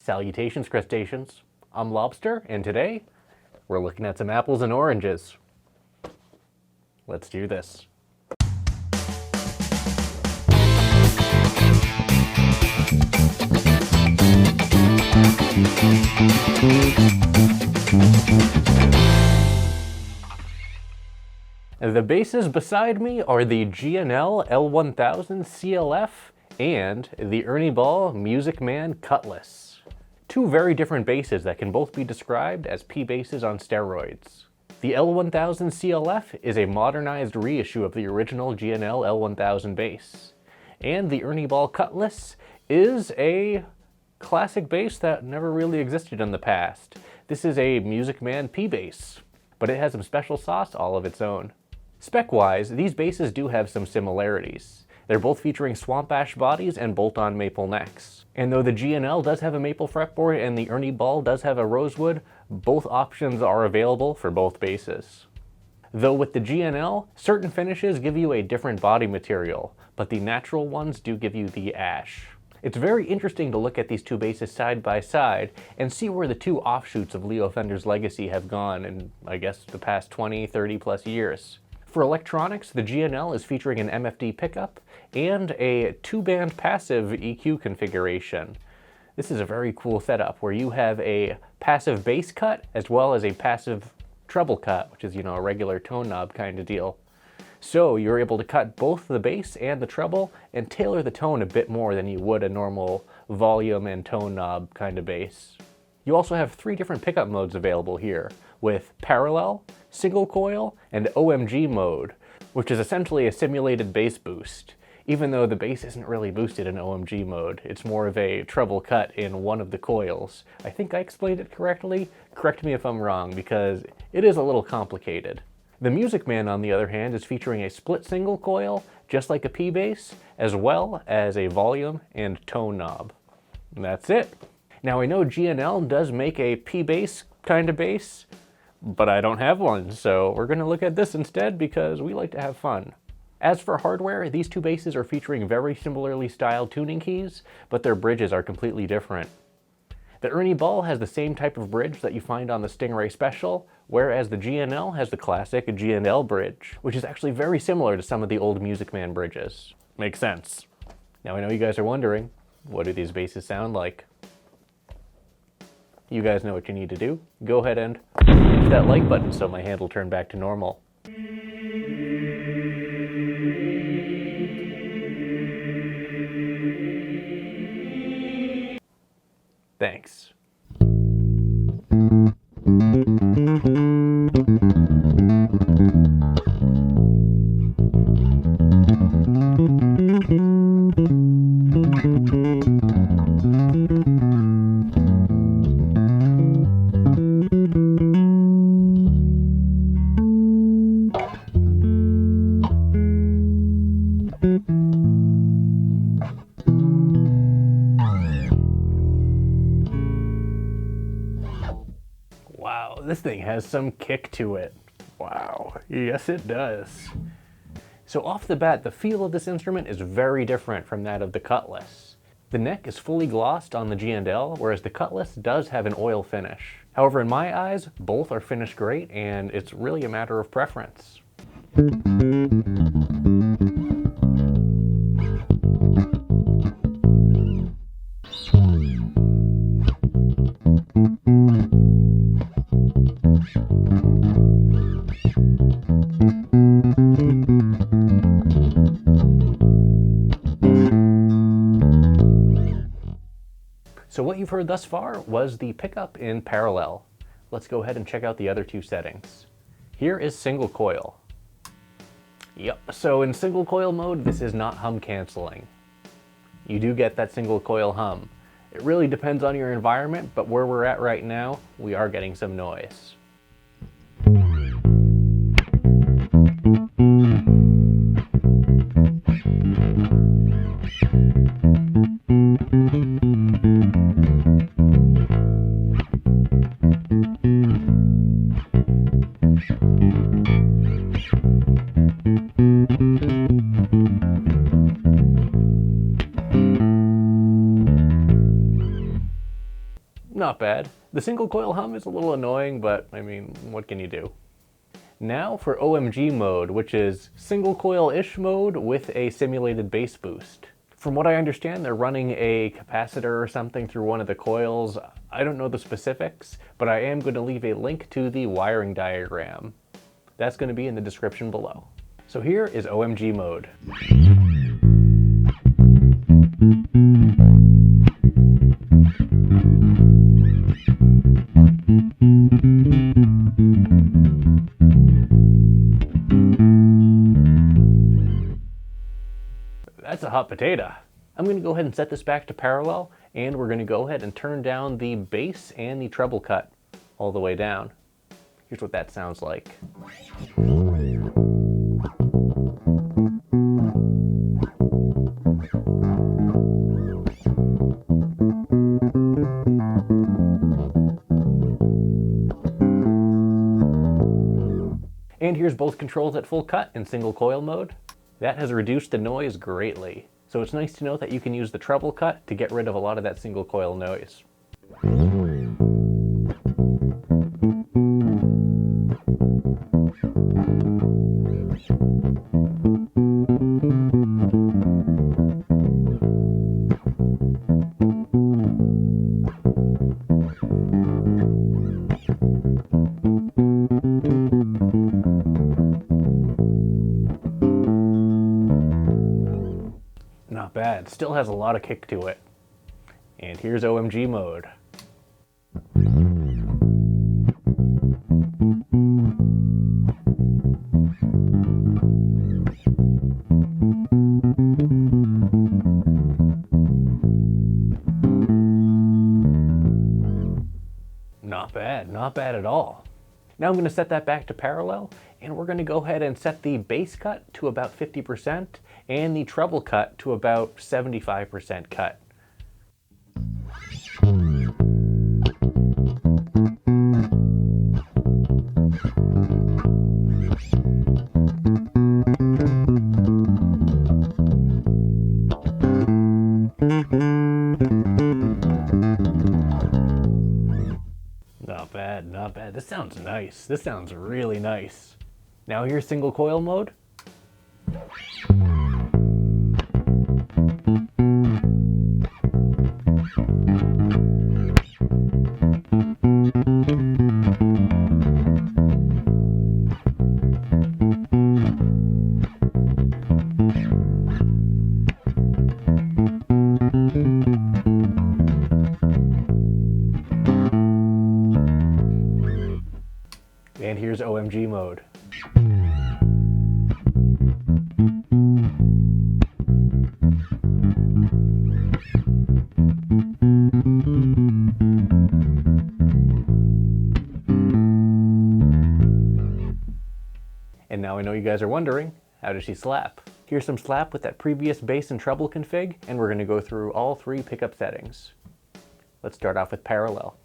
Salutations, crustaceans. I'm Lobster, and today we're looking at some apples and oranges. Let's do this. The bases beside me are the G&L L1000 CLF and the Ernie Music Man Cutlass. Two very different basses that can both be described as P basses on steroids. The L1000 CLF is a modernized reissue of the original G&L L1000 bass, and the Ernie Cutlass is a classic bass that never really existed in the past. This is a Music Man P bass, but it has some special sauce all of its own. Spec-wise, these basses do have some similarities. They're both featuring swamp ash bodies and bolt-on maple necks. And though the G&L does have a maple fretboard and the Ernie does have a rosewood, both options are available for both basses. Though with the G&L, certain finishes give you a different body material, but the natural ones do give you the ash. It's very interesting to look at these two basses side by side and see where the two offshoots of Leo Fender's legacy have gone in, I guess, the past 20, 30 plus years. For electronics, the G&L is featuring an MFD pickup and a two-band passive EQ configuration. This is a very cool setup where you have a passive bass cut as well as a passive treble cut, which is, a regular tone knob kind of deal. So you're able to cut both the bass and the treble and tailor the tone a bit more than you would a normal volume and tone knob kind of bass. You also have three different pickup modes available here, with parallel, single coil, and OMG mode, which is essentially a simulated bass boost. Even though the bass isn't really boosted in OMG mode, it's more of a treble cut in one of the coils. I think I explained it correctly. Correct me if I'm wrong, because it is a little complicated. The Music Man, on the other hand, is featuring a split single coil, just like a P bass, as well as a volume and tone knob. And that's it. Now I know G&L does make a P bass kind of bass, but I don't have one, so we're going to look at this instead because we like to have fun. As for hardware, these two basses are featuring very similarly styled tuning keys, but their bridges are completely different. The Ernie has the same type of bridge that you find on the Stingray Special, whereas the G&L has the classic G&L bridge, which is actually very similar to some of the old Music Man bridges. Makes sense. Now I know you guys are wondering, what do these basses sound like? You guys know what you need to do. Go ahead and hit that like button so my hand will turn back to normal. Thanks. Wow, this thing has some kick to it. Wow, yes it does. So off the bat, the feel of this instrument is very different from that of the Cutlass. The neck is fully glossed on the G&L, whereas the Cutlass does have an oil finish. However, in my eyes, both are finished great, and it's really a matter of preference. So what you've heard thus far was the pickup in parallel. Let's go ahead and check out the other two settings. Here is single coil. Yep, so in single coil mode, this is not hum canceling. You do get that single coil hum. It really depends on your environment, but where we're at right now, we are getting some noise. Not bad. The single coil hum is a little annoying, but I mean, what can you do? Now for OMG mode, which is single coil-ish mode with a simulated bass boost. From what I understand, they're running a capacitor or something through one of the coils. I don't know the specifics, but I am going to leave a link to the wiring diagram. That's going to be in the description below. So here is OMG mode. That's a hot potato. I'm going to go ahead and set this back to parallel, and we're going to go ahead and turn down the bass and the treble cut all the way down. Here's what that sounds like. And here's both controls at full cut in single coil mode. That has reduced the noise greatly. So it's nice to know that you can use the treble cut to get rid of a lot of that single coil noise. Not bad, still has a lot of kick to it. And here's OMG mode. Not bad at all. Now I'm going to set that back to parallel, and we're going to go ahead and set the bass cut to about 50% and the treble cut to about 75% cut. Not bad. This sounds nice. This sounds really nice. Now here's single coil mode. And here's OMG mode. And now I know you guys are wondering, how does she slap? Here's some slap with that previous bass and treble config, and we're going to go through all three pickup settings. Let's start off with parallel.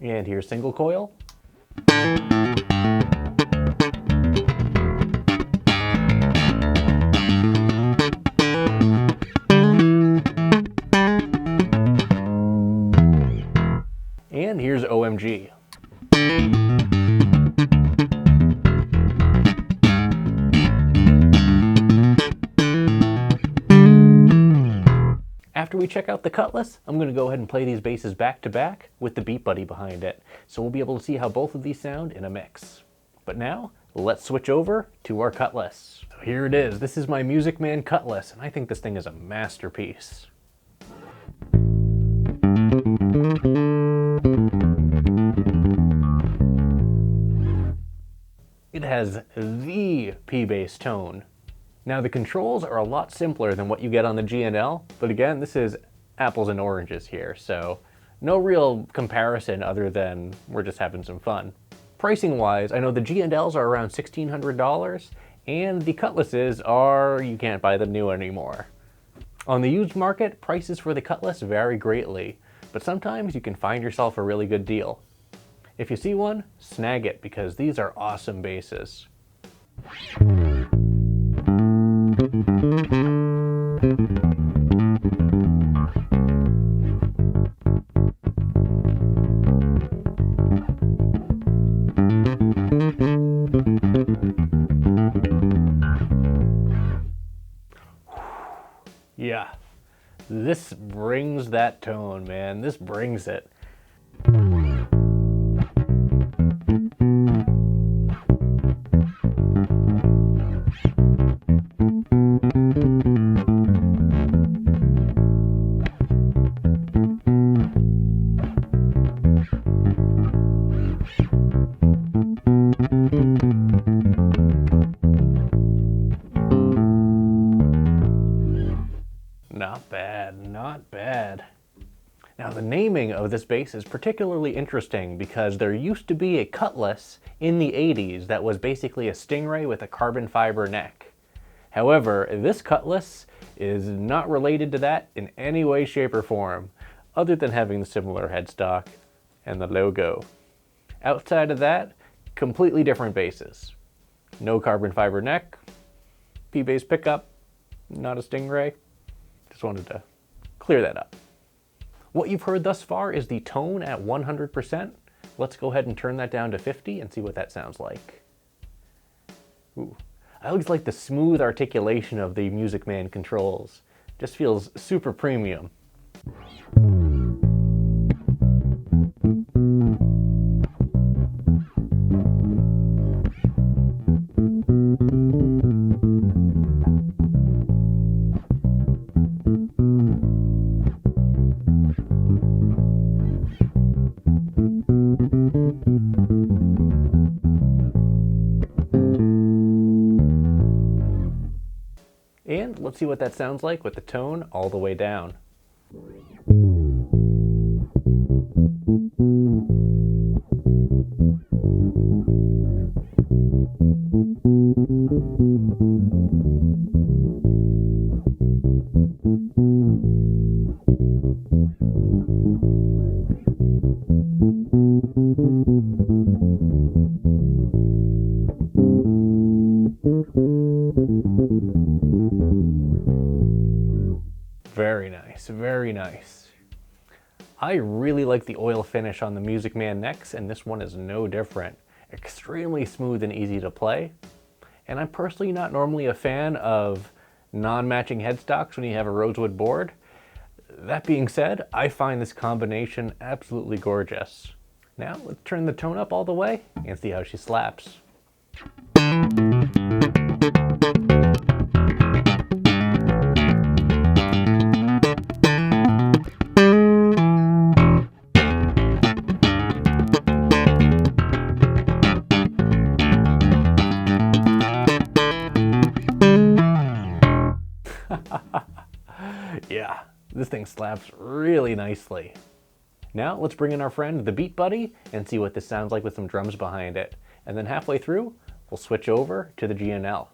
And here's single coil. And here's OMG. After we check out the Cutlass, I'm going to go ahead and play these basses back to back with the beat buddy behind it. So we'll be able to see how both of these sound in a mix. But now, let's switch over to our Cutlass. So here it is. This is my Music Man Cutlass, and I think this thing is a masterpiece. It has the P-bass tone. Now the controls are a lot simpler than what you get on the G&L, but again, this is apples and oranges here, so no real comparison other than we're just having some fun. Pricing wise, I know the G&Ls are around $1,600, and the Cutlasses are, you can't buy them new anymore. On the used market, prices for the Cutlass vary greatly, but sometimes you can find yourself a really good deal. If you see one, snag it because these are awesome basses. Yeah, this brings that tone, man. This brings it. Not bad, not bad. Now the naming of this bass is particularly interesting because there used to be a Cutlass in the 80s that was basically a Stingray with a carbon fiber neck. However, this Cutlass is not related to that in any way, shape, or form, other than having the similar headstock and the logo. Outside of that, completely different basses. No carbon fiber neck, P-bass pickup, not a Stingray. Just wanted to clear that up. What you've heard thus far is the tone at 100%. Let's go ahead and turn that down to 50 and see what that sounds like. Ooh. I always like the smooth articulation of the Music Man controls. Just feels super premium. And let's see what that sounds like with the tone all the way down. Very nice, very nice. I really like the oil finish on the Music Man necks, and this one is no different. Extremely smooth and easy to play. And I'm personally not normally a fan of non-matching headstocks when you have a rosewood board. That being said, I find this combination absolutely gorgeous. Now let's turn the tone up all the way and see how she slaps. Yeah, this thing slaps really nicely. Now let's bring in our friend the Beat Buddy and see what this sounds like with some drums behind it. And then halfway through, we'll switch over to the G&L.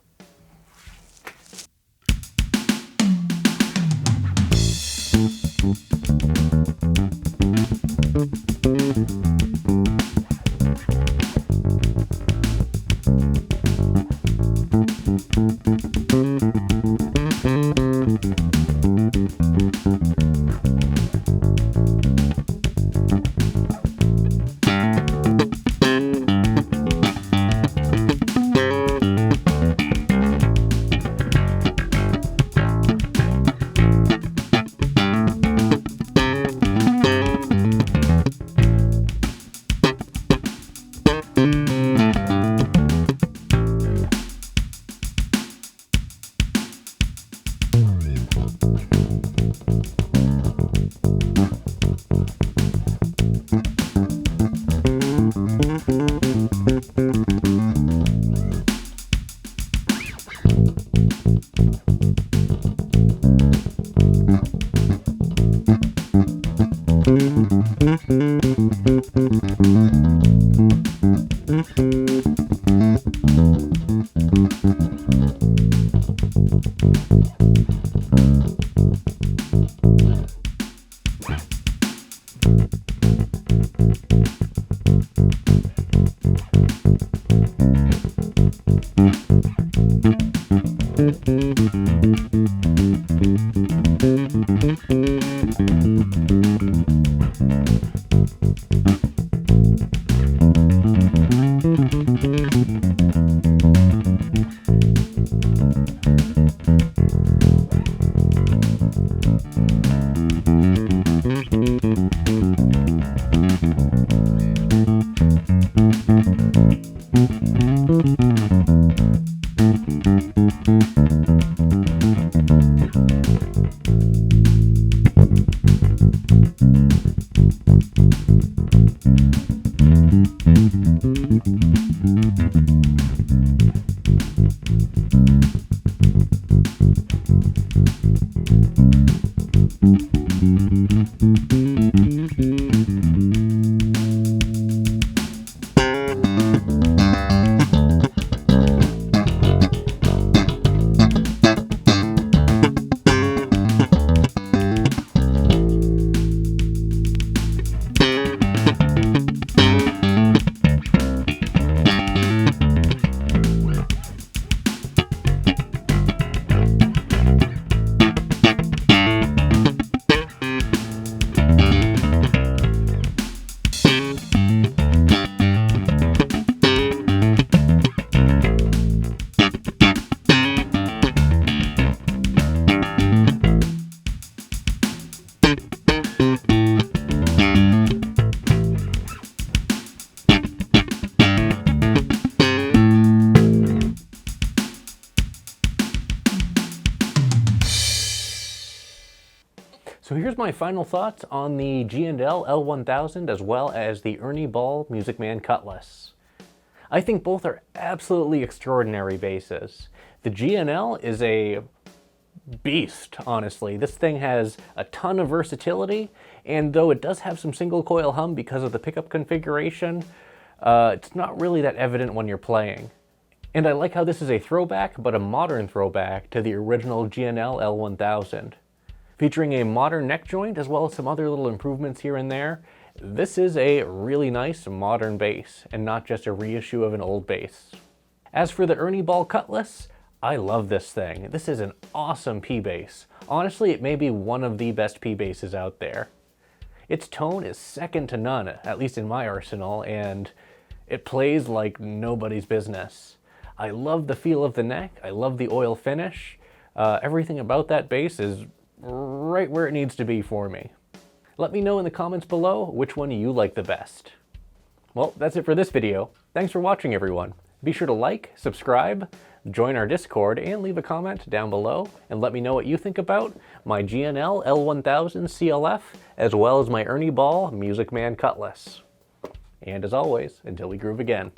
So here's my final thoughts on the G&L L1000 as well as the Ernie Ball Music Man Cutlass. I think both are absolutely extraordinary basses. The G&L is a beast, honestly. This thing has a ton of versatility, and though it does have some single coil hum because of the pickup configuration, it's not really that evident when you're playing. And I like how this is a throwback, but a modern throwback to the original G&L L1000. Featuring a modern neck joint as well as some other little improvements here and there, this is a really nice modern bass and not just a reissue of an old bass. As for the Ernie Ball Cutlass, I love this thing. This is an awesome P bass. Honestly, it may be one of the best P basses out there. Its tone is second to none, at least in my arsenal, and it plays like nobody's business. I love the feel of the neck, I love the oil finish. Everything about that bass is right where it needs to be for me. Let me know in the comments below which one you like the best. Well, that's it for this video. Thanks for watching, everyone. Be sure to like, subscribe, join our Discord, and leave a comment down below, and let me know what you think about my G&L L1000 CLF, as well as my Ernie Ball Music Man Cutlass. And as always, until we groove again.